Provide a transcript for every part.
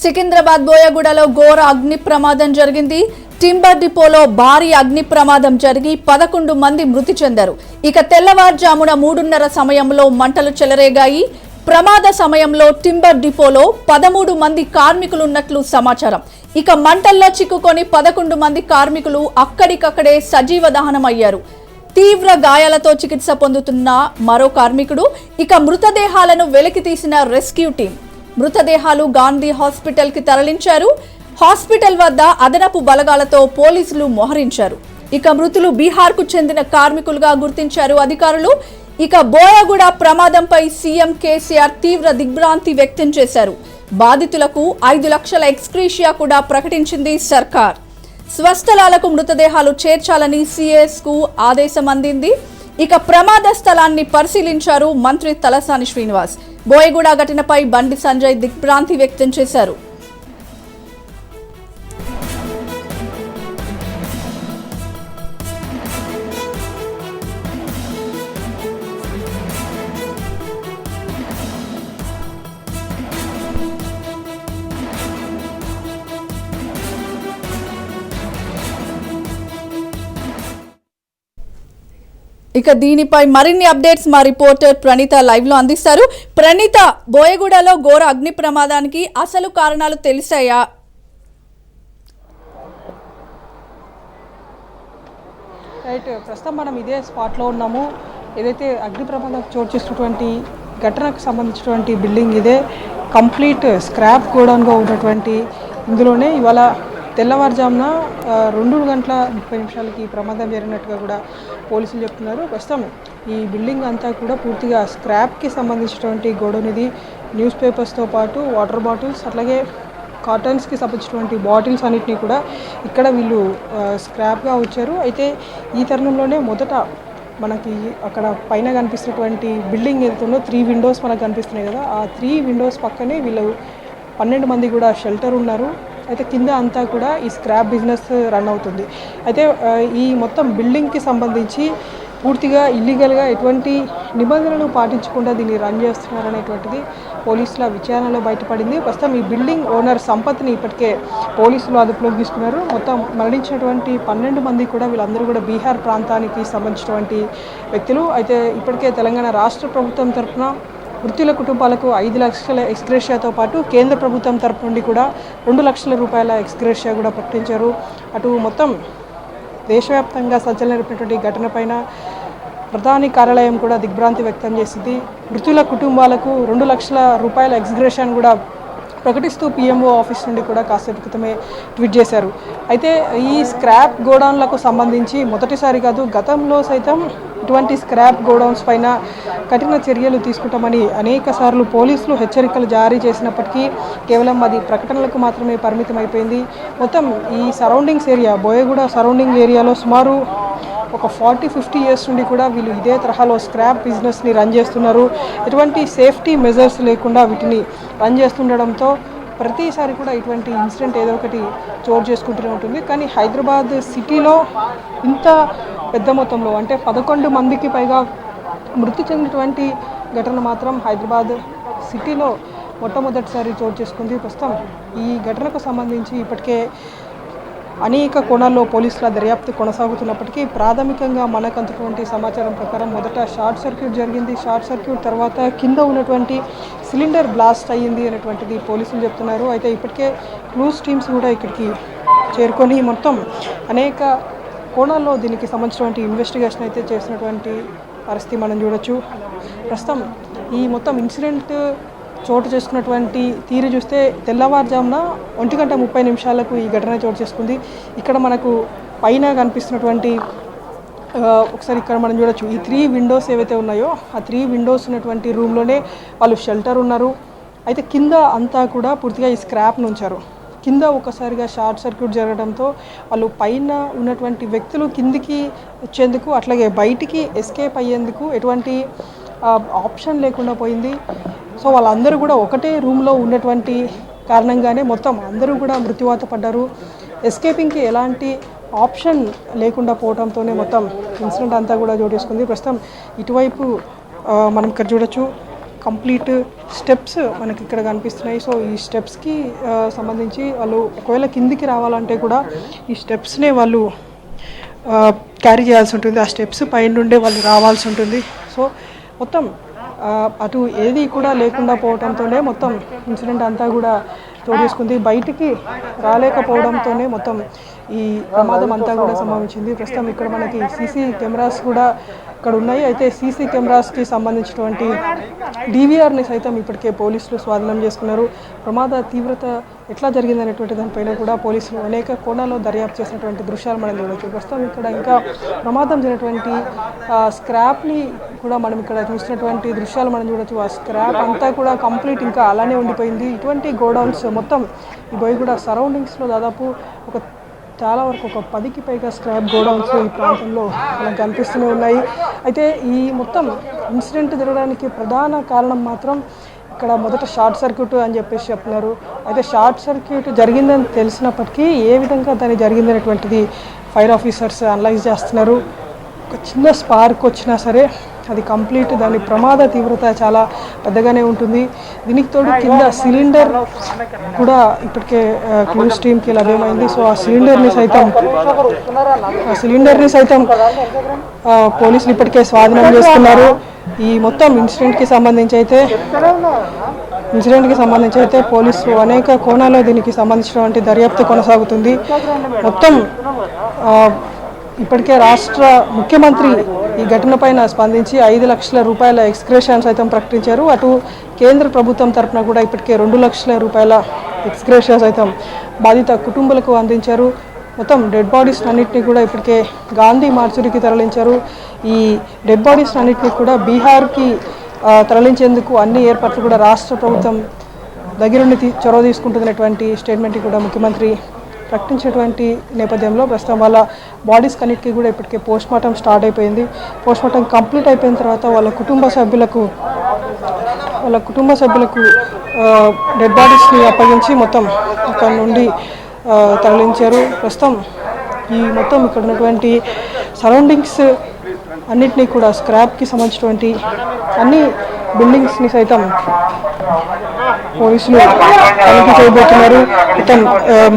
సికింద్రాబాద్ బోయగూడలో ఘోర అగ్ని ప్రమాదం జరిగింది. టింబర్ డిపోలో భారీ అగ్ని ప్రమాదం జరిగి 11 మంది మృతి చెందారు. ఇక తెల్లవారుజామున 3:30 సమయంలో మంటలు చెలరేగాయి. ప్రమాద సమయంలో టింబర్ డిపోలో 13 మంది కార్మికులు ఉన్నట్లు సమాచారం. ఇక మంటల్లో చిక్కుకొని 11 మంది కార్మికులు అక్కడికక్కడే సజీవ దహనమయ్యారు. తీవ్ర గాయాలతో చికిత్స పొందుతున్న మరో కార్మికుడు. ఇక మృతదేహాలను వెలికి తీసిన రెస్క్యూ టీం మృతదేహాలు గాంధీ హాస్పిటల్ కి తరలించారు. హాస్పిటల్ వద్ద అదనపు బలగాలతో పోలీసులు మోహరించారు. ఇక మృతులు బీహార్ కు చెందిన కార్మికులుగా గుర్తించారు అధికారులు. ఇక బోయగూడ ప్రమాదంపై సీఎం కేసీఆర్ తీవ్ర దిగ్భ్రాంతి వ్యక్తం చేశారు. బాధితులకు 5 లక్షల ఎక్స్గ్రేషియా కూడా ప్రకటించింది సర్కార్. స్వస్థలాలకు మృతదేహాలు చేర్చాలని సీఎస్ కు ఆదేశం అందింది. ఇక ప్రమాద స్థలాన్ని పరిశీలించారు మంత్రి తలసాని శ్రీనివాస్. బోయగూడ ఘటనపై బండి సంజయ్ దిగ్భ్రాంతి వ్యక్తం చేశారు. ఇక దీనిపై మరిన్ని అప్డేట్స్ మా రిపోర్టర్ ప్రణీత లైవ్ లో అందిస్తారు. ప్రణీత, బోయగూడలో ఘోర అగ్ని ప్రమాదానికి అసలు కారణాలు తెలిసాయా? రైట్, ప్రస్తుతం మనం ఇదే స్పాట్లో ఉన్నాము. ఏదైతే అగ్ని ప్రమాదం చోటు చేసినటువంటి ఘటనకు సంబంధించినటువంటి బిల్డింగ్ ఇదే. కంప్లీట్ స్క్రాప్ గోడౌన్గా ఉన్నటువంటి ఇందులోనే ఇవాళ తెల్లవారుజామున 2:30 ఈ ప్రమాదం జరిగినట్టుగా కూడా పోలీసులు చెప్తున్నారు. ప్రస్తుతం ఈ బిల్డింగ్ అంతా కూడా పూర్తిగా స్క్రాప్కి సంబంధించినటువంటి గోడౌన్ ఇది. న్యూస్ పేపర్స్తో పాటు వాటర్ బాటిల్స్, అట్లాగే కాటన్స్కి సంబంధించినటువంటి బాటిల్స్ అన్నిటినీ కూడా ఇక్కడ వీళ్ళు స్క్రాప్గా వచ్చారు. అయితే ఈ తరుణంలోనే మొదట మనకి అక్కడ పైన కనిపిస్తున్నటువంటి బిల్డింగ్ ఏదైతుందో 3 విండోస్ మనకు కనిపిస్తున్నాయి కదా, ఆ 3 విండోస్ పక్కనే వీళ్ళు 12 మంది కూడా షెల్టర్ ఉన్నారు. అయితే కింద అంతా కూడా ఈ స్క్రాప్ బిజినెస్ రన్ అవుతుంది. అయితే ఈ మొత్తం బిల్డింగ్కి సంబంధించి పూర్తిగా ఇల్లీగల్గా ఎటువంటి నిబంధనలు పాటించకుండా దీన్ని రన్ చేస్తున్నారనేటువంటిది పోలీసుల విచారణలో బయటపడింది. ప్రస్తుతం ఈ బిల్డింగ్ ఓనర్ సంపత్ని ఇప్పటికే పోలీసులు అదుపులోకి తీసుకున్నారు. మొత్తం మరణించినటువంటి 12 మంది కూడా వీళ్ళందరూ కూడా బీహార్ ప్రాంతానికి సంబంధించినటువంటి వ్యక్తులు. అయితే ఇప్పటికే తెలంగాణ రాష్ట్ర ప్రభుత్వం తరఫున మృతుల కుటుంబాలకు 5 లక్షల ఎక్స్గ్రేషియాతో పాటు కేంద్ర ప్రభుత్వం తరపు నుండి కూడా 2 లక్షల రూపాయల ఎక్స్గ్రేషియా కూడా ప్రకటించారు. అటు మొత్తం దేశవ్యాప్తంగా సంచలనమైనటువంటి ఘటన పైన ప్రధాని కార్యాలయం కూడా దిగ్భ్రాంతి వ్యక్తం చేసింది. మృతుల కుటుంబాలకు 2 లక్షల రూపాయల ఎక్స్గ్రేషియాను కూడా ప్రకటిస్తూ పీఎంఓ ఆఫీస్ నుండి కూడా కాసేపు క్రితమే ట్వీట్ చేశారు. అయితే ఈ స్క్రాప్ గోడౌన్లకు సంబంధించి మొదటిసారి కాదు, గతంలో సైతం ఇటువంటి స్క్రాప్ గోడౌన్స్ పైన కఠిన చర్యలు తీసుకుంటామని అనేక సార్లు పోలీసులు హెచ్చరికలు జారీ చేసినప్పటికీ కేవలం అది ప్రకటనలకు మాత్రమే పరిమితం అయిపోయింది. మొత్తం ఈ సరౌండింగ్స్ ఏరియా, బోయగూడ సరౌండింగ్ ఏరియాలో సుమారు ఒక 40-50 ఇయర్స్ నుండి కూడా వీళ్ళు ఇదే తరహాలో స్క్రాప్ బిజినెస్ని రన్ చేస్తున్నారు. ఎటువంటి సేఫ్టీ మెజర్స్ లేకుండా వీటిని రన్ చేస్తుండడంతో ప్రతిసారి కూడా ఇటువంటి ఇన్సిడెంట్ ఏదో ఒకటి చోటు చేసుకుంటూనే ఉంటుంది. కానీ హైదరాబాద్ సిటీలో ఇంత పెద్ద మొత్తంలో అంటే 11 మందికి పైగా మృతి చెందినటువంటి ఘటన మాత్రం హైదరాబాద్ సిటీలో మొట్టమొదటిసారి చోటు చేసుకుంది. ప్రస్తుతం ఈ ఘటనకు సంబంధించి ఇప్పటికే అనేక కోణాల్లో పోలీసుల దర్యాప్తు కొనసాగుతున్నప్పటికీ ప్రాథమికంగా మనకు అందుతున్నటువంటి సమాచారం ప్రకారం మొదట షార్ట్ సర్క్యూట్ జరిగింది. షార్ట్ సర్క్యూట్ తర్వాత కింద ఉన్నటువంటి సిలిండర్ బ్లాస్ట్ అయ్యింది అనేటువంటిది పోలీసులు చెప్తున్నారు. అయితే ఇప్పటికే క్లూస్ టీమ్స్ కూడా ఇక్కడికి చేరుకొని మొత్తం అనేక కోణాల్లో దీనికి సంబంధించినటువంటి ఇన్వెస్టిగేషన్ అయితే చేసినటువంటి పరిస్థితి మనం చూడొచ్చు. ప్రస్తుతం ఈ మొత్తం ఇన్సిడెంట్ చోటు చేసుకున్నటువంటి తీరు చూస్తే తెల్లవారుజామున 1:30 ఈ ఘటన చోటు చేసుకుంది. ఇక్కడ మనకు పైన కనిపిస్తున్నటువంటి ఒకసారి ఇక్కడ మనం చూడొచ్చు, ఈ 3 విండోస్ ఏవైతే ఉన్నాయో ఆ 3 విండోస్ ఉన్నటువంటి రూమ్లోనే వాళ్ళు షెల్టర్ ఉన్నారు. అయితే కింద అంతా కూడా పూర్తిగా ఈ స్క్రాప్ను ఉంచారు. కింద ఒకసారిగా షార్ట్ సర్క్యూట్ జరగడంతో వాళ్ళు పైన ఉన్నటువంటి వ్యక్తులు కిందికి వచ్చేందుకు, అట్లాగే బయటికి ఎస్కేప్ అయ్యేందుకు ఎటువంటి ఆప్షన్ లేకుండా పోయింది. సో వాళ్ళందరూ కూడా ఒకటే రూమ్లో ఉన్నటువంటి కారణంగానే మొత్తం అందరూ కూడా మృత్యువాత పడ్డారు. ఎస్కేపింగ్కి ఎలాంటి ఆప్షన్ లేకుండా పోవడంతోనే మొత్తం ఇన్సిడెంట్ అంతా కూడా చోటు చేసుకుంది. ప్రస్తుతం ఇటువైపు మనం ఇక్కడ చూడొచ్చు, కంప్లీట్ స్టెప్స్ మనకి ఇక్కడ కనిపిస్తున్నాయి. సో ఈ స్టెప్స్కి సంబంధించి వాళ్ళు ఒకవేళ కిందికి రావాలంటే కూడా ఈ స్టెప్స్నే వాళ్ళు క్యారీ చేయాల్సి ఉంటుంది. ఆ స్టెప్స్ పైన నుండే వాళ్ళు రావాల్సి ఉంటుంది. సో మొత్తం అటు ఏది కూడా లేకుండా పోవడంతోనే మొత్తం ఇన్సిడెంట్ అంతా కూడా తోడేసుకుంది. బయటికి రాలేకపోవడంతోనే మొత్తం ఈ ప్రమాదం అంతా కూడా సంభవించింది. ప్రస్తుతం ఇక్కడ మనకి సీసీ కెమెరాస్ కూడా ఇక్కడ ఉన్నాయి. అయితే సీసీ కెమెరాస్కి సంబంధించినటువంటి డీవీఆర్ని సైతం ఇప్పటికే పోలీసులు స్వాధీనం చేసుకున్నారు. ప్రమాద తీవ్రత ఎట్లా జరిగిందనేటువంటి దానిపైన కూడా పోలీసులు అనేక కోణాల్లో దర్యాప్తు చేసినటువంటి దృశ్యాలు మనం చూడవచ్చు. ప్రస్తుతం ఇక్కడ ఇంకా ప్రమాదం జరిగినటువంటి స్క్రాప్ని కూడా మనం ఇక్కడ చూసినటువంటి దృశ్యాలు మనం చూడవచ్చు. ఆ స్క్రాప్ అంతా కూడా కంప్లీట్ ఇంకా అలానే ఉండిపోయింది. ఇటువంటి గోడౌన్స్ మొత్తం ఈ బోయి కూడా సరౌండింగ్స్లో దాదాపు చాలా వరకు ఒక 10కి పైగా స్క్రాప్ గోడౌన్స్ ఈ ప్రాంతంలో మనకు కనిపిస్తూనే ఉన్నాయి. అయితే ఈ మొత్తం ఇన్సిడెంట్ జరగడానికి ప్రధాన కారణం మాత్రం ఇక్కడ మొదట షార్ట్ సర్క్యూట్ అని చెప్పేసి చెప్తున్నారు. అయితే షార్ట్ సర్క్యూట్ జరిగిందని తెలిసినప్పటికీ ఏ విధంగా దాని జరిగిందనేటువంటిది ఫైర్ ఆఫీసర్స్ అనలైజ్ చేస్తున్నారు. ఒక చిన్న స్పార్క్ వచ్చినా సరే అది కంప్లీట్ దాని ప్రమాద తీవ్రత చాలా పెద్దగానే ఉంటుంది. దీనికి తోడు కింద సిలిండర్ కూడా ఇప్పటికే క్లూస్ టీమ్కి లభ్యమైంది. సో ఆ సిలిండర్ని సైతం పోలీసులు ఇప్పటికే స్వాధీనం చేసుకున్నారు. ఈ మొత్తం ఇన్సిడెంట్కి సంబంధించి అయితే పోలీసులు అనేక కోణాల్లో దీనికి సంబంధించినటువంటి దర్యాప్తు కొనసాగుతుంది. మొత్తం ఇప్పటికే రాష్ట్ర ముఖ్యమంత్రి ఈ ఘటనపైన స్పందించి 5 లక్షల రూపాయల ఎక్స్గ్రేషన్ సైతం ప్రకటించారు. అటు కేంద్ర ప్రభుత్వం తరఫున కూడా ఇప్పటికే 2 లక్షల రూపాయల ఎక్స్గ్రేషన్ సైతం బాధిత కుటుంబాలకు అందించారు. మొత్తం డెడ్ బాడీస్ అన్నింటినీ కూడా ఇప్పటికే గాంధీ మార్చురికి తరలించారు. ఈ డెడ్ బాడీస్ అన్నింటినీ కూడా బీహార్కి తరలించేందుకు అన్ని ఏర్పాట్లు కూడా రాష్ట్ర ప్రభుత్వం దగ్గరుండి చొరవ తీసుకుంటున్నటువంటి స్టేట్మెంట్ కూడా ముఖ్యమంత్రి ప్రకటించేటువంటి నేపథ్యంలో ప్రస్తుతం వాళ్ళ బాడీస్ కన్నిటికీ కూడా ఇప్పటికే పోస్ట్మార్టం స్టార్ట్ అయిపోయింది. పోస్ట్మార్టం కంప్లీట్ అయిపోయిన తర్వాత వాళ్ళ కుటుంబ సభ్యులకు డెడ్ బాడీస్ని అప్పగించి మొత్తం ఇక్కడ నుండి తరలించారు. ప్రస్తుతం ఈ మొత్తం ఇక్కడ ఉన్నటువంటి సరౌండింగ్స్ అన్నిటినీ కూడా స్క్రాప్కి సంబంధించినటువంటి అన్ని బిల్డింగ్స్ని సైతం పోలీసులు తనిఖీ చేయబోతున్నారు. మొత్తం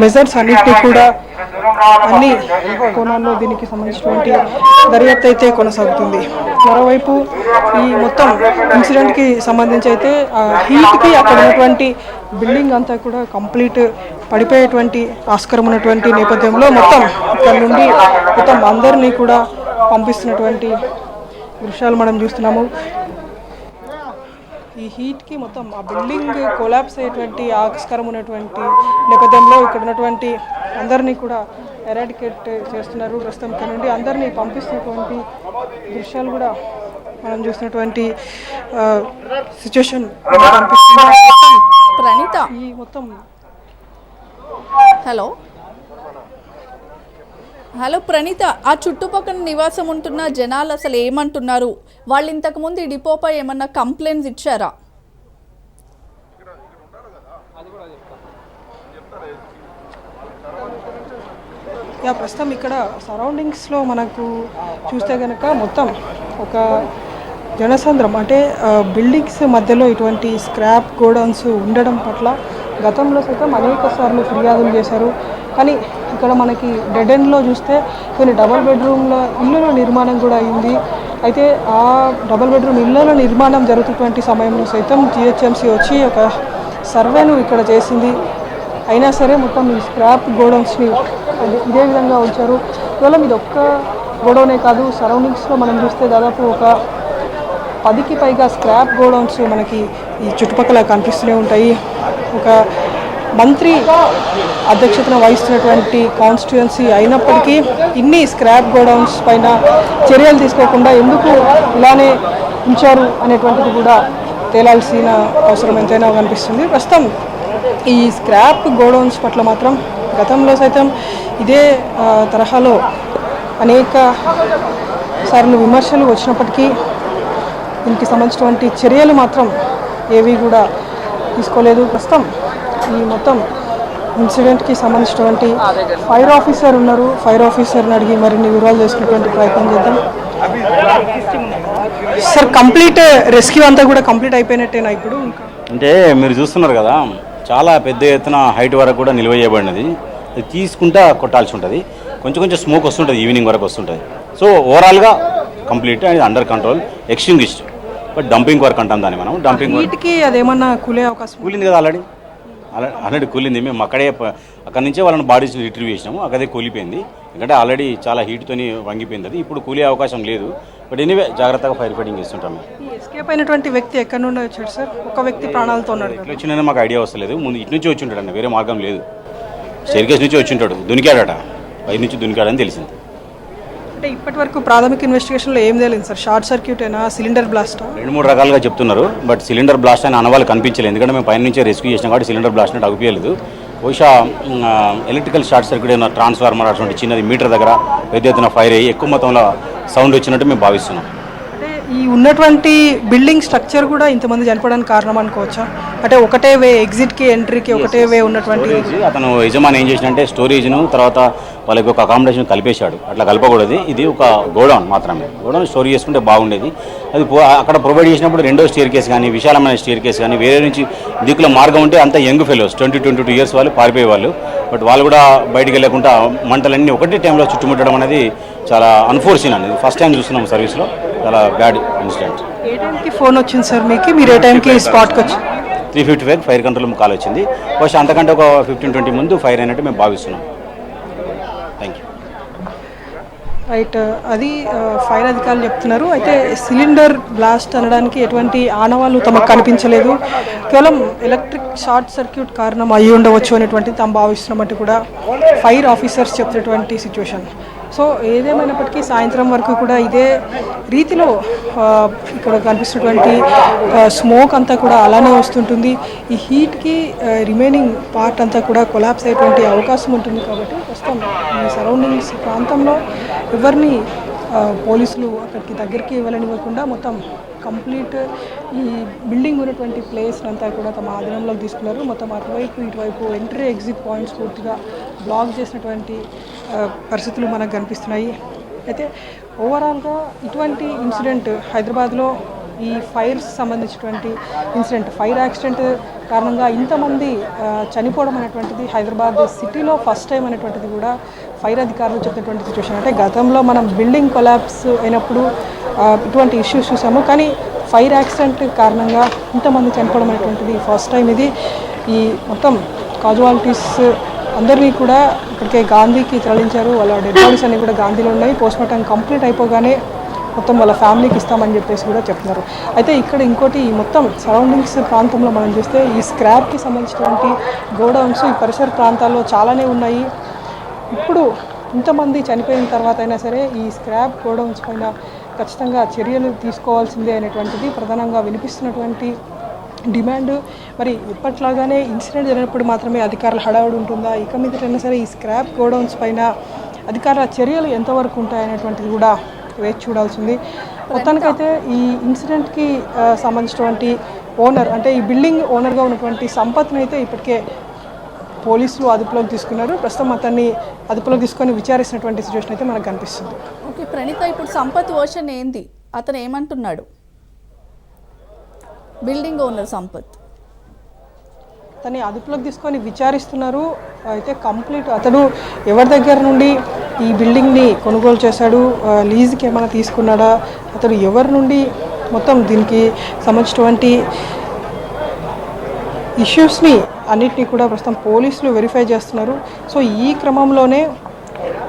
మెజర్స్ అన్నిటినీ కూడా అన్ని కోణాల్లో దీనికి సంబంధించినటువంటి దర్యాప్తు అయితే కొనసాగుతుంది. మరోవైపు ఈ మొత్తం ఇన్సిడెంట్కి సంబంధించి అయితే హీట్కి అక్కడ ఉన్నటువంటి బిల్డింగ్ అంతా కూడా కంప్లీట్ పడిపోయేటువంటి ఆస్కారం ఉన్నటువంటి నేపథ్యంలో మొత్తం ఇక్కడ నుండి మొత్తం అందరినీ కూడా పంపిస్తున్నటువంటి దృశ్యాలు మనం చూస్తున్నాము. ఈ హీట్కి మొత్తం ఆ బిల్డింగ్ కొలాప్స్ అయ్యేటువంటి ఆస్కారం ఉన్నటువంటి నేపథ్యంలో ఇక్కడ ఉన్నటువంటి అందరినీ కూడా ఎరాడికేట్ చేస్తున్నారు. ప్రస్తుతం ఇక్కడ నుండి అందరినీ పంపిస్తున్నటువంటి దృశ్యాలు కూడా మనం చూసినటువంటి సిచ్యువేషన్ ప్రణీత ఈ మొత్తం హలో ప్రణీత, ఆ చుట్టుపక్కల నివాసం ఉంటున్న జనాలు అసలు ఏమంటున్నారు? వాళ్ళు ఇంతకుముందు ఈ డిపోపై ఏమన్నా కంప్లైంట్స్ ఇచ్చారా? ప్రస్తుతం ఇక్కడ సరౌండింగ్స్లో మనకు చూస్తే కనుక మొత్తం ఒక జనసంద్రం, అంటే బిల్డింగ్స్ మధ్యలో ఇటువంటి స్క్రాప్ గోడౌన్స్ ఉండడం పట్ల గతంలో సైతం అనేక సార్లు ఫిర్యాదులు చేశారు. కానీ ఇక్కడ మనకి డెడ్ ఎండ్లో చూస్తే కొన్ని డబుల్ బెడ్రూమ్ల ఇళ్ళ నిర్మాణం కూడా అయింది. అయితే ఆ డబుల్ బెడ్రూమ్ ఇళ్ళ నిర్మాణం జరుగుతున్నటువంటి సమయంలో సైతం జిహెచ్ఎంసీ వచ్చి ఒక సర్వేను ఇక్కడ చేసింది. అయినా సరే మొత్తం ఈ స్క్రాప్ గోడౌన్స్ని ఇదే విధంగా ఉంచారు. కేవలం ఇది ఒక్క గోడౌనే కాదు, సరౌండింగ్స్లో మనం చూస్తే దాదాపు ఒక 10కి పైగా స్క్రాప్ గోడౌన్స్ మనకి ఈ చుట్టుపక్కల కనిపిస్తూనే ఉంటాయి. ఒక మంత్రి అధ్యక్షతన వహిస్తున్నటువంటి కాన్స్టిట్యుయెన్సీ అయినప్పటికీ ఇన్ని స్క్రాప్ గోడౌన్స్ పైన చర్యలు తీసుకోకుండా ఎందుకు ఇలానే ఉంచారు అనేటువంటిది కూడా తేలాల్సిన అవసరం ఎంతైనా కనిపిస్తుంది. ప్రస్తుతం ఈ స్క్రాప్ గోడౌన్స్ పట్ల మాత్రం గతంలో సైతం ఇదే తరహాలో అనేక సార్లు విమర్శలు వచ్చినప్పటికీ దీనికి సంబంధించినటువంటి చర్యలు మాత్రం ఏవి కూడా తీసుకోలేదు. ప్రస్తుతం ఈ మొత్తం ఇన్సిడెంట్కి సంబంధించినటువంటి ఫైర్ ఆఫీసర్ ఉన్నారు. ఫైర్ ఆఫీసర్ని అడిగి మరిన్ని వివరాలు చేసుకునేటువంటి ప్రయత్నం చేద్దాం. సార్ కంప్లీట్ రెస్క్యూ అంతా కూడా కంప్లీట్ అయిపోయినట్టేనా ఇప్పుడు ఇంకా? అంటే మీరు చూస్తున్నారు కదా, చాలా పెద్ద ఎత్తున హైట్ వరకు కూడా నిల్వ చేయబడినది. అది తీసుకుంటా కొట్టాల్సి ఉంటుంది. కొంచెం కొంచెం స్మోక్ వస్తుంటుంది, ఈవినింగ్ వరకు వస్తుంటుంది. సో ఓవరాల్గా కంప్లీట్ అది under control, extinguished. But dumping work అంటాం దాన్ని మనం. డంపింగ్ వర్క్ వీటికి అదేమన్నా కూలే అవకాశం? కూలింది కదా, ఆల్రెడీ కూలింది. మేము అక్కడి నుంచే వాళ్ళని బాడీస్ రిట్రీవ్ చేసినాము. అక్కడే కూలిపోయింది, ఎందుకంటే ఆల్రెడీ చాలా హీట్తోని వంగిపోయింది. అది ఇప్పుడు కూలే అవకాశం లేదు. బట్ ఎనీవే జాగ్రత్తగా ఫైర్ ఫైటింగ్ చేస్తుంటాం మేము. ఈ ఎస్కేప్ అయినటువంటి వ్యక్తి ఎక్కడి నుండి వచ్చాడు సార్? ఒక వ్యక్తి ప్రాణాలతో ఉన్నాడు. ఎట్లా వచ్చిందని మాకు ఐడియా వస్తలేదు. ముందు ఇటు నుంచి వచ్చి ఉంటాడు, వేరే మార్గం లేదు. స్టెయిర్కేస్ నుంచి వచ్చి ఉంటాడు, దునికాడట, పై నుంచి దునికాడని తెలిసింది. అంటే ఇప్పటి వరకు ప్రాథమిక ఇన్వెస్టిగేషన్లో ఏం తెలియదు సార్? షార్ట్ సర్క్యూట్ అయినా, సిలిండర్ బ్లాస్టా? 2-3 రకాలుగా చెప్తున్నారు. బట్ సిలిండర్ బ్లాస్ట్ అని అనవాళ్ళు కనిపించలేదు, ఎందుకంటే మేము పైన నుంచే రెస్క్యూ చేసినాం కాబట్టి సిలిండర్ బ్లాస్ట్ అంటే అగుపియలేదు. బహుశా ఎలక్ట్రికల్ షార్ట్ సర్క్యూట్ అయిన ట్రాన్స్ఫార్మర్ అటువంటి చిన్నది మీటర్ దగ్గర పెద్ద ఎత్తున ఫైర్ అయ్యి ఎక్కువ మొత్తంలో సౌండ్ వచ్చినట్టు మేము భావిస్తున్నాం. అంటే ఈ ఉన్నటువంటి బిల్డింగ్ స్ట్రక్చర్ కూడా ఇంతమంది చనిపోవడానికి కారణం అనుకోవచ్చా? అంటే ఒకటే వే, ఎగ్జిట్కి ఎంట్రీకి ఒకటే వే ఉన్నటువంటి అతను యజమాని ఏం చేసినంటే స్టోరేజ్ను తర్వాత వాళ్ళకి ఒక అకామిడేషన్ కలిపేశాడు. అట్లా కలపకూడదు. ఇది ఒక గోడౌన్ మాత్రమే. గోడౌన్ స్టోర్ చేసుకుంటే బాగుండేది. అది అక్కడ ప్రొవైడ్ చేసినప్పుడు రెండో స్టేర్ కేస్ కానీ, విశాలమైన స్టేర్ కేస్ కానీ, వేరే నుంచి దిక్కుల మార్గం ఉంటే అంత యంగ్ ఫెలోస్ 20-22 ఇయర్స్ వాళ్ళు పారిపోయేవాళ్ళు. బట్ వాళ్ళు కూడా బయటికి వెళ్ళకుండా మంటలన్నీ ఒకటే టైంలో చుట్టుముట్టడం అనేది చాలా అన్ఫోర్చునేట్ అనేది. ఫస్ట్ టైం చూస్తున్నాం సర్వీస్లో. చాలా బ్యాడ్ ఇన్సిడెంట్. ఏ టైంకి ఫోన్ వచ్చింది సార్ మీకు? మీరు ఏ టైంకి స్పాట్కి వచ్చి? 3:55 ఫైర్ కంట్రోల్ కాల్ వచ్చింది. బహుశా అంతకంటే ఒక 15-20 ముందు ఫైర్ అయినట్టు మేము భావిస్తున్నాం. Thank you. రైట్, అది ఫైర్ అధికారులు చెప్తున్నారు. అయితే సిలిండర్ బ్లాస్ట్ అనడానికి ఎటువంటి ఆనవాళ్ళు తమకు కనిపించలేదు. కేవలం ఎలక్ట్రిక్ షార్ట్ సర్క్యూట్ కారణం అయ్యి ఉండవచ్చు అనేటువంటి తాము భావిస్తున్నట్టు కూడా ఫైర్ ఆఫీసర్స్ చెప్తున్నటువంటి సిచ్యువేషన్. సో ఏదేమైనప్పటికీ సాయంత్రం వరకు కూడా ఇదే రీతిలో ఇక్కడ కనిపిస్తున్నటువంటి స్మోక్ అంతా కూడా అలానే వస్తుంటుంది. ఈ హీట్కి రిమైనింగ్ పార్ట్ అంతా కూడా కొలాప్స్ అయ్యేటువంటి అవకాశం ఉంటుంది. కాబట్టి ప్రస్తుతం ఈ సరౌండింగ్స్ ప్రాంతంలో ఎవరిని పోలీసులు అక్కడికి దగ్గరికి వెళ్ళనివ్వకుండా మొత్తం కంప్లీట్ ఈ బిల్డింగ్ ఉన్నటువంటి ప్లేస్ అంతా కూడా తమ ఆధీనంలోకి తీసుకున్నారు. మొత్తం అటువైపు ఇటువైపు ఎంట్రీ ఎగ్జిట్ పాయింట్స్ పూర్తిగా బ్లాక్ చేసినటువంటి పరిస్థితులు మనకు కనిపిస్తున్నాయి. అయితే ఓవరాల్గా ఇటువంటి ఇన్సిడెంట్ హైదరాబాద్లో ఈ ఫైర్స్ సంబంధించినటువంటి ఇన్సిడెంట్, ఫైర్ యాక్సిడెంట్ కారణంగా ఇంతమంది చనిపోవడం అనేటువంటిది హైదరాబాద్ సిటీలో ఫస్ట్ టైం అనేటువంటిది కూడా ఫైర్ అధికారులు చెప్పినటువంటి సిచ్యువేషన్. అంటే గతంలో మనం బిల్డింగ్ కొలాప్స్ అయినప్పుడు ఇటువంటి ఇష్యూస్ చూసాము, కానీ ఫైర్ యాక్సిడెంట్ కారణంగా ఇంతమంది చనిపోవడం అనేటువంటిది ఫస్ట్ టైం. ఇది ఈ మొత్తం కాజువాలిటీస్ అందరినీ కూడా ఇక్కడికే గాంధీకి తరలించారు. వాళ్ళ డెడ్ బాడీస్ అన్నీ కూడా గాంధీలో ఉన్నాయి. పోస్ట్మార్టం కంప్లీట్ అయిపోగానే మొత్తం వాళ్ళ ఫ్యామిలీకి ఇస్తామని చెప్పేసి కూడా చెప్తున్నారు. అయితే ఇక్కడ ఇంకోటి మొత్తం సరౌండింగ్స్ ప్రాంతంలో మనం చూస్తే ఈ స్క్రాప్కి సంబంధించినటువంటి గోడౌన్స్ ఈ పరిసర ప్రాంతాల్లో చాలానే ఉన్నాయి. ఇప్పుడు ఇంతమంది చనిపోయిన తర్వాత అయినా సరే ఈ స్క్రాప్ గోడౌన్స్ పైన ఖచ్చితంగా చర్యలు తీసుకోవాల్సిందే అనేటువంటిది ప్రధానంగా వినిపిస్తున్నటువంటి డిమాండ్. మరి ఇప్పట్లాగానే ఇన్సిడెంట్ జరిగినప్పుడు మాత్రమే అధికారుల హడావుడి ఉంటుందా? ఇక మీదటైనా సరే ఈ స్క్రాప్ గోడౌన్స్ పైన అధికారుల చర్యలు ఎంతవరకు ఉంటాయనేటువంటిది కూడా వేచి చూడాల్సింది. మొత్తానికైతే ఈ ఇన్సిడెంట్కి సంబంధించినటువంటి ఓనర్, అంటే ఈ బిల్డింగ్ ఓనర్గా ఉన్నటువంటి సంపత్ని అయితే ఇప్పటికే పోలీసులు అదుపులోకి తీసుకున్నారు. ప్రస్తుతం అతన్ని అదుపులోకి తీసుకొని విచారిస్తున్నటువంటి సిచ్యువేషన్ అయితే మనకు కనిపిస్తుంది. ఓకే ప్రణీత, ఇప్పుడు సంపత్ వర్షన్ ఏంది? అతను ఏమంటున్నాడు? బిల్డింగ్ ఓనర్ సంపత్ అతన్ని అదుపులోకి తీసుకొని విచారిస్తున్నారు. అయితే కంప్లీట్ అతడు ఎవరి దగ్గర నుండి ఈ బిల్డింగ్ని కొనుగోలు చేశాడు, లీజుకి ఏమైనా తీసుకున్నాడా, అతడు ఎవరి నుండి మొత్తం దీనికి సంబంధించినటువంటి ఇష్యూస్ని అన్నిటినీ కూడా ప్రస్తుతం పోలీసులు వెరిఫై చేస్తున్నారు. సో ఈ క్రమంలోనే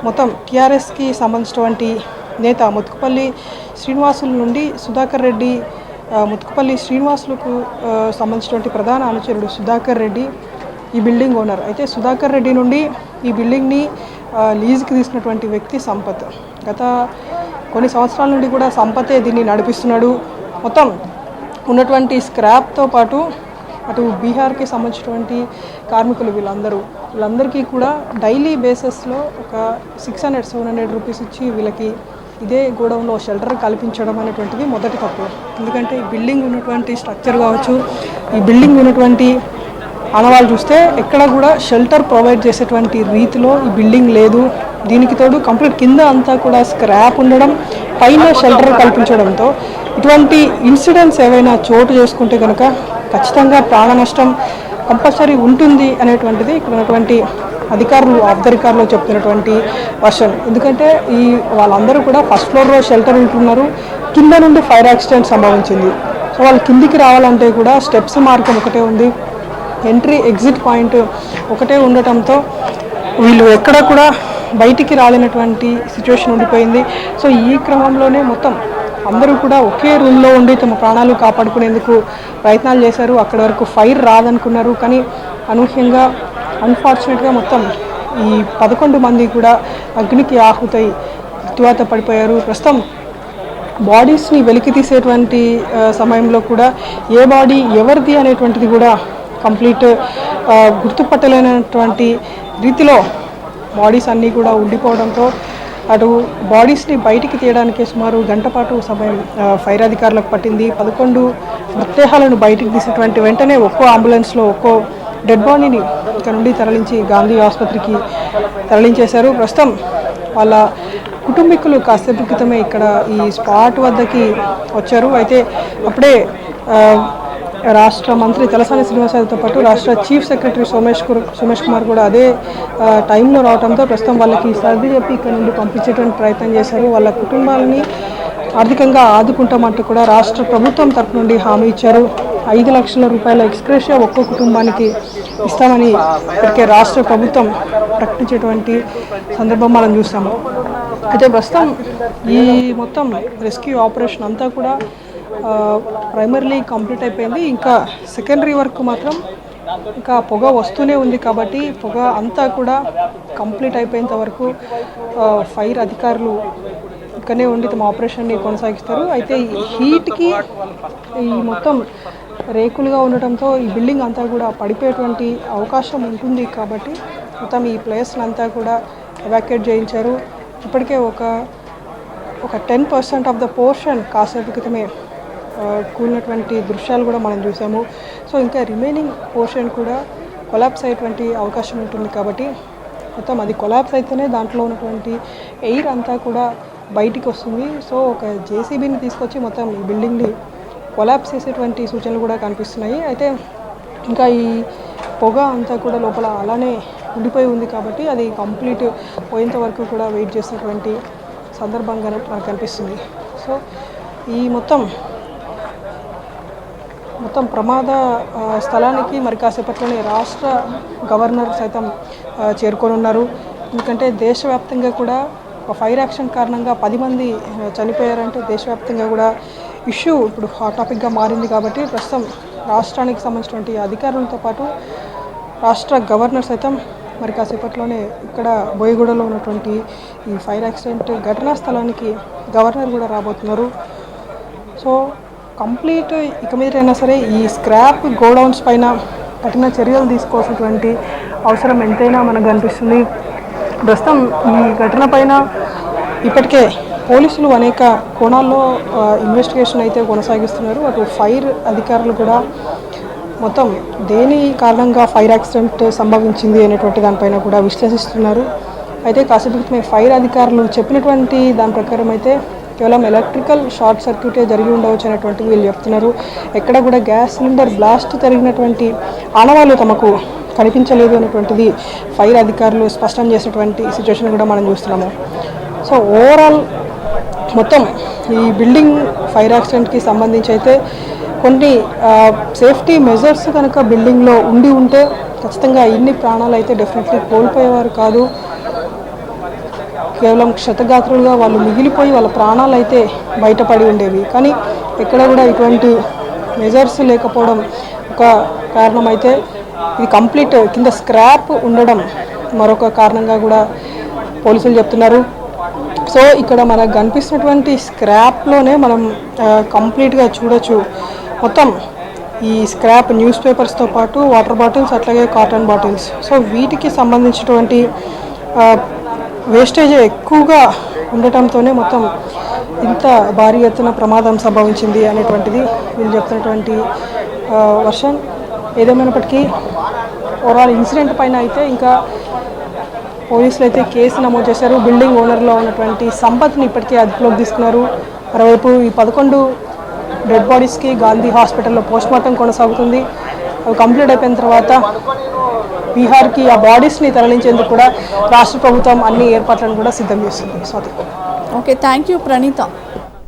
మొత్తం టీఆర్ఎస్కి సంబంధించినటువంటి నేత ముత్తుకుపల్లి శ్రీనివాసుల నుండి సుధాకర్ రెడ్డి, ముత్తుకుపల్లి శ్రీనివాసులకు సంబంధించినటువంటి ప్రధాన అనుచరుడు సుధాకర్ రెడ్డి ఈ బిల్డింగ్ ఓనర్. అయితే సుధాకర్ రెడ్డి నుండి ఈ బిల్డింగ్ని లీజుకి తీసుకున్నటువంటి వ్యక్తి సంపత్. గత కొన్ని సంవత్సరాల నుండి కూడా సంపతే దీన్ని నడిపిస్తున్నాడు. మొత్తం ఉన్నటువంటి స్క్రాప్తో పాటు అటు బీహార్కి సంబంధించినటువంటి కార్మికులు వీళ్ళందరికీ కూడా డైలీ బేసిస్లో ఒక 600-700 రూపీస్ ఇచ్చి వీళ్ళకి ఇదే గోడౌన్లో షెల్టర్ కల్పించడం అనేటువంటిది మొదటి తప్పు. ఎందుకంటే ఈ బిల్డింగ్ ఉన్నటువంటి స్ట్రక్చర్ కావచ్చు, ఈ బిల్డింగ్ ఉన్నటువంటి ఆనవాళ్ళు చూస్తే ఎక్కడ కూడా షెల్టర్ ప్రొవైడ్ చేసేటువంటి రీతిలో ఈ బిల్డింగ్ లేదు. దీనికి తోడు కంప్లీట్ కింద అంతా కూడా స్క్రాప్ ఉండడం, పైన షెల్టర్ కల్పించడంతో ఇటువంటి ఇన్సిడెంట్స్ ఏవైనా చోటు చేసుకుంటే కనుక ఖచ్చితంగా ప్రాణ నష్టం కంపల్సరీ ఉంటుంది అనేటువంటిది ఇక్కడ ఉన్నటువంటి అధికారులు ఆఫ్ ద రికార్డులో చెప్తున్నటువంటి వర్షన్. ఎందుకంటే వాళ్ళందరూ కూడా ఫస్ట్ ఫ్లోర్లో షెల్టర్ ఉంటున్నారు, కింద నుండి ఫైర్ యాక్సిడెంట్ సంభవించింది. సో వాళ్ళు కిందికి రావాలంటే కూడా స్టెప్స్ మార్గం ఒకటే ఉంది, ఎంట్రీ ఎగ్జిట్ పాయింట్ ఒకటే ఉండటంతో వీళ్ళు ఎక్కడ కూడా బయటికి రాలేనటువంటి సిచ్యువేషన్ ఉండిపోయింది. సో ఈ క్రమంలోనే మొత్తం అందరూ కూడా ఒకే రూమ్లో ఉండి తమ ప్రాణాలు కాపాడుకునేందుకు ప్రయత్నాలు చేశారు. అక్కడి వరకు ఫైర్ రాదనుకున్నారు, కానీ అనూహ్యంగా అన్ఫార్చునేట్గా మొత్తం ఈ 11 మంది కూడా అగ్నికి ఆహుతై మృత్యువాత పడిపోయారు. ప్రస్తుతం బాడీస్ని వెలికి తీసేటువంటి సమయంలో కూడా ఏ బాడీ ఎవరిది అనేటువంటిది కూడా కంప్లీట్ గుర్తుపట్టలేనటువంటి రీతిలో బాడీస్ అన్నీ కూడా ఉండిపోవడంతో అటు బాడీస్ని బయటికి తీయడానికి సుమారు గంట పాటు సమయం ఫైర్ అధికారులకు పట్టింది. 11 మృతదేహాలను బయటికి తీసినటువంటి వెంటనే ఒక్కో అంబులెన్స్లో ఒక్కో డెడ్ బాడీని ఇక్కడ నుండి తరలించి గాంధీ ఆసుపత్రికి తరలించేశారు. ప్రస్తుతం వాళ్ళ కుటుంబీకులు కాసేపు క్రితమే ఇక్కడ ఈ స్పాట్ వద్దకి వచ్చారు. అయితే అప్పుడే రాష్ట్ర మంత్రి తలసాని శ్రీనివాసరావుతో పాటు రాష్ట్ర చీఫ్ సెక్రటరీ సోమేష్ కుమార్ కూడా అదే టైంలో రావడంతో ప్రస్తుతం వాళ్ళకి సర్ది చెప్పి ఇక్కడ నుండి పంపించేటువంటి ప్రయత్నం చేశారు. వాళ్ళ కుటుంబాలని ఆర్థికంగా ఆదుకుంటామంటూ కూడా రాష్ట్ర ప్రభుత్వం తరఫు నుండి హామీ ఇచ్చారు. 5 లక్షల రూపాయల ఎక్స్గ్రేషియా ఒక్కో కుటుంబానికి ఇస్తామని ఇప్పటికే రాష్ట్ర ప్రభుత్వం ప్రకటించేటువంటి సందర్భం మనం చూస్తాము. అయితే ప్రస్తుతం ఈ మొత్తం రెస్క్యూ ఆపరేషన్ అంతా కూడా ప్రైమరీలీ కంప్లీట్ అయిపోయింది. ఇంకా సెకండరీ వర్క్ మాత్రం ఇంకా పొగ వస్తూనే ఉంది. కాబట్టి పొగ అంతా కూడా కంప్లీట్ అయిపోయేంత వరకు ఫైర్ అధికారులు ఇక్కడనే ఉండి తమ ఆపరేషన్ని కొనసాగిస్తారు. అయితే ఈ హీట్కి ఈ మొత్తం రేకులుగా ఉండటంతో ఈ బిల్డింగ్ అంతా కూడా పడిపోయేటువంటి అవకాశం ఉంటుంది. కాబట్టి మొత్తం ఈ ప్లేస్ని అంతా కూడా ఎవాక్యుయేట్ చేయించారు. ఇప్పటికే ఒక 10% ఆఫ్ ద పోర్షన్ కాసేపు క్రితమే కూలినటువంటి దృశ్యాలు కూడా మనం చూసాము. సో ఇంకా రిమైనింగ్ పోర్షన్ కూడా కొలాప్స్ అయ్యేటువంటి అవకాశం ఉంటుంది. కాబట్టి మొత్తం అది కొలాప్స్ అయితేనే దాంట్లో ఉన్నటువంటి ఎయిర్ అంతా కూడా బయటికి వస్తుంది. సో ఒక జేసీబీని తీసుకొచ్చి మొత్తం ఈ బిల్డింగ్ని కొలాప్స్ చేసేటువంటి సూచనలు కూడా కనిపిస్తున్నాయి. అయితే ఇంకా ఈ పొగ అంతా కూడా లోపల అలానే ఉండిపోయి ఉంది. కాబట్టి అది కంప్లీట్ పోయేంత వరకు కూడా వెయిట్ చేసేటువంటి సందర్భంగా మనకు కనిపిస్తుంది. సో ఈ మొత్తం ప్రమాద స్థలానికి మరి కాసేపట్లోనే రాష్ట్ర గవర్నర్ సైతం చేరుకోనున్నారు. ఎందుకంటే దేశవ్యాప్తంగా కూడా ఒక ఫైర్ యాక్షన్ కారణంగా 10 మంది చనిపోయారంటే దేశవ్యాప్తంగా కూడా ఇష్యూ ఇప్పుడు హాట్ టాపిక్గా మారింది. కాబట్టి ప్రస్తుతం రాష్ట్రానికి సంబంధించినటువంటి అధికారులతో పాటు రాష్ట్ర గవర్నర్ సైతం మరి కాసేపట్లోనే ఇక్కడ బోయగూడలో ఉన్నటువంటి ఈ ఫైర్ యాక్సిడెంట్ ఘటనా స్థలానికి గవర్నర్ కూడా రాబోతున్నారు. సో కంప్లీట్ ఇక మీదైనా సరే ఈ స్క్రాప్ గోడౌన్స్ పైన కఠిన చర్యలు తీసుకోవాల్సినటువంటి అవసరం ఎంతైనా మనకు కనిపిస్తుంది. ప్రస్తుతం ఈ ఘటన పైన ఇప్పటికే పోలీసులు అనేక కోణాల్లో ఇన్వెస్టిగేషన్ అయితే కొనసాగిస్తున్నారు. అటు ఫైర్ అధికారులు కూడా మొత్తం దేని కారణంగా ఫైర్ యాక్సిడెంట్ సంభవించింది అనేటువంటి దానిపైన కూడా విశ్లేషిస్తున్నారు. అయితే కాసేపు క్రితమే ఫైర్ అధికారులు చెప్పినటువంటి దాని ప్రకారం అయితే కేవలం ఎలక్ట్రికల్ షార్ట్ సర్క్యూటే జరిగి ఉండవచ్చు అనేటువంటి వీళ్ళు చెప్తున్నారు. ఎక్కడ కూడా గ్యాస్ సిలిండర్ బ్లాస్ట్ జరిగినటువంటి ఆనవాళ్ళు తమకు కనిపించలేదు అనేటువంటిది ఫైర్ అధికారులు స్పష్టం చేసినటువంటి సిచ్యువేషన్ కూడా మనం చూస్తున్నాము. సో ఓవరాల్ మొత్తం ఈ బిల్డింగ్ ఫైర్ యాక్సిడెంట్కి సంబంధించి అయితే కొన్ని సేఫ్టీ మెజర్స్ కనుక బిల్డింగ్లో ఉంటే ఖచ్చితంగా ఇన్ని ప్రాణాలు అయితే డెఫినెట్లీ కోల్పోయేవారు కాదు. కేవలం క్షతగాత్రులుగా వాళ్ళు మిగిలిపోయి వాళ్ళ ప్రాణాలు అయితే బయటపడి ఉండేవి. కానీ ఎక్కడ కూడా ఇటువంటి మెజర్స్ లేకపోవడం ఒక కారణం అయితే ఇది కంప్లీట్ కింద స్క్రాప్ ఉండడం మరొక కారణంగా కూడా పోలీసులు చెప్తున్నారు. సో ఇక్కడ మనకు కనిపిస్తున్నటువంటి స్క్రాప్లోనే మనం కంప్లీట్గా చూడొచ్చు. మొత్తం ఈ స్క్రాప్ న్యూస్ పేపర్స్తో పాటు వాటర్ బాటిల్స్ అట్లాగే కాటన్ బాటిల్స్. సో వీటికి సంబంధించినటువంటి వేస్టేజ్ ఎక్కువగా ఉండటంతోనే మొత్తం ఇంత భారీ ఎత్తున ప్రమాదం సంభవించింది అనేటువంటిది వీళ్ళు చెప్తున్నటువంటి వర్షన్. ఏదేమైనప్పటికీ ఓవరాల్ ఇన్సిడెంట్ పైన అయితే ఇంకా పోలీసులు అయితే కేసు నమోదు చేశారు. బిల్డింగ్ ఓనర్లో ఉన్నటువంటి సంపత్ని ఇప్పటికే అదుపులోకి తీసుకున్నారు. మరోవైపు ఈ 11 డెడ్ బాడీస్కి గాంధీ హాస్పిటల్లో పోస్ట్మార్టం కొనసాగుతుంది. అవి కంప్లీట్ అయిపోయిన తర్వాత బీహార్కి ఆ బాడీస్ని తరలించేందుకు కూడా రాష్ట్ర ప్రభుత్వం అన్ని ఏర్పాట్లను కూడా సిద్ధం చేస్తుంది. Swathi. Okay, thank you Praneetha.